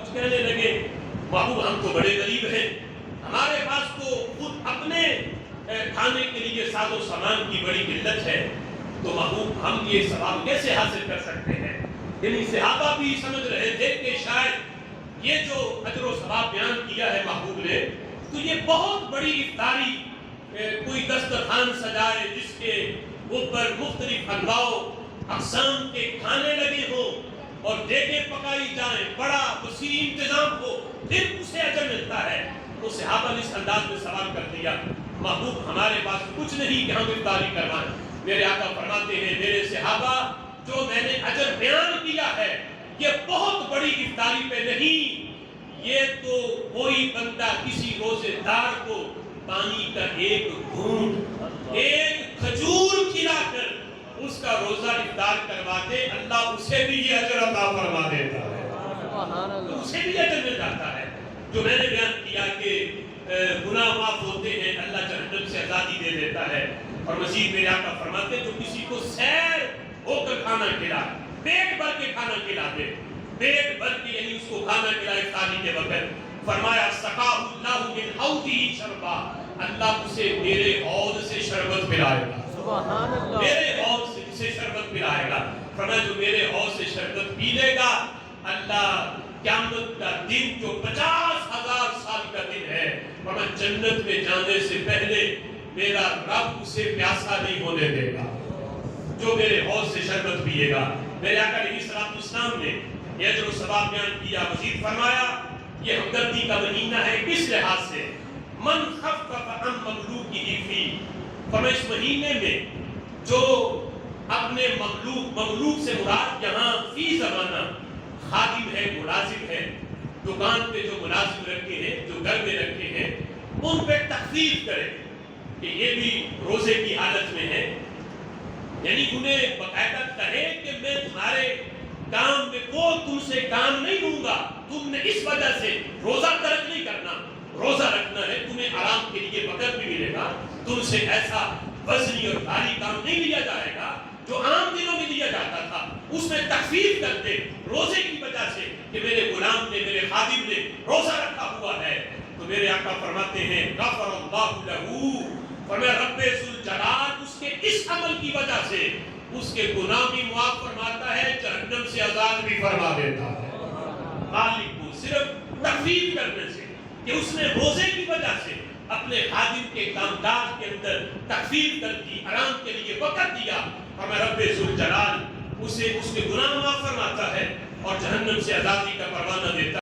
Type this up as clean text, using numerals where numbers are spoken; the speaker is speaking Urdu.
کچھ کہنے لگے محبوب ہم تو بڑے غریب ہیں، ہمارے پاس تو خود اپنے کھانے کے لیے ساز و سامان کی بڑی قلت ہے، تو محبوب ہم یہ ثواب کیسے حاصل کر سکتے ہیں؟ یعنی صحابہ بھی سمجھ رہے تھے کہ شاید یہ جو اجر و ثواب بیان کیا ہے محبوب نے، تو یہ بہت بڑی افطاری، کوئی دسترخوان سجائے جس کے اوپر مختلف انواع اقسام کے کھانے لگے ہوں اور دیگیں پکائی جائیں، بڑا وسیع انتظام ہو، پھر اسے اجر ملتا ہے۔ تو صحابہ نے اس انداز میں سوال کر دیا محبوب ہمارے پاس کچھ نہیں کہ ہم افطاری کروائیں۔ میرے آقا فرماتے ہیں میرے صحابہ جو میں نے اجر بیان کیا ہے یہ بہت بڑی افطاری پہ نہیں، یہ تو کوئی بندہ کسی روزے دار کو پانی کا ایک گھونٹ، ایک کھجور کھلا کر اس کا روزہ افطار کروا دے، اللہ اسے بھی یہ اجر عطا فرما دیتا ہے، اسے بھی اجر مل جاتا ہے۔ جو میں نے بیان کیا کہ گناہ معاف ہوتے ہیں، اللہ جہنم سے آزادی دے دیتا ہے، اور مزید میرے آقا فرماتے ہیں جو کسی کو سیر ہو کر کھانا کھلا، پیٹ بھر کے کھانا کھلا دے، پیٹ بھر کے یعنی اس کو کھانا کھلائے افطاری کے وقت، فرمایا سقاہ اللہ من حوضہ شربا، اللہ اسے میرے حوض سے شربت پلائے گا، سبحان اللہ، میرے حوض سے اسے شربت پلائے گا۔ فرمایا جو میرے حوض سے شربت پی لے گا، اللہ قیامت کا دن جو 50,000 سال کا دن ہے، فرمایا جنت میں جانے سے پہلے میرا رب اسے پیاسا نہیں ہونے دے گا جو میرے حوض سے شربت پیے گا۔ میرے آقا علیہ الصلوۃ والسلام نے یہ اجر و ثواب بیان کیا، مزید فرمایا یہ ہمدردی کا مہینہ ہے کس لحاظ سے؟ من خفف عن مملوکہ فی، فرمایا اس مہینے میں جو اپنے مملوک سے مراد یہاں فی زمانہ خادم ہے، ملازم ہے، دکان پہ جو ملازم رکھے ہیں، جو گھر میں رکھے ہیں، ان پہ تخفیف کرے کہ یہ بھی روزے کی حالت میں ہے، یعنی انہیں باقاعدہ کہے کہ میں تمہارے کام میں کوئی تم سے کام نہیں لوں گا، تم نے اس وجہ سے روزہ ترک نہیں کرنا، روزہ رکھنا ہے، تمہیں آرام کے لیے وقت بھی ملے گا، تم سے ایسا وزنی اور بھاری کام نہیں لیا جائے گا جو عام دنوں میں لیا جاتا تھا، اس میں تخفیف کر دے روزے کی وجہ سے کہ میرے غلام نے، میرے خادم نے روزہ رکھا ہوا ہے۔ تو میرے آقا فرماتے ہیں غفر اللہ لہو، فرمایا رب ذوالجلال اس کے اس عمل کی وجہ سے اس کے گناہ بھی معاف فرماتا ہے، جہنم سے آزاد بھی فرما دیتا ہے۔ مالک کو صرف تخفیف کرنے سے کہ اس نے روزے کی وجہ سے اپنے خادم کے کام کاج کے اندر تخفیف کر دی، آرام کے لیے وقت دیا، اور میں رب ذوالجلال اسے اس کے گناہ معاف فرماتا ہے اور جہنم سے آزادی کا پروانہ دیتا ہے۔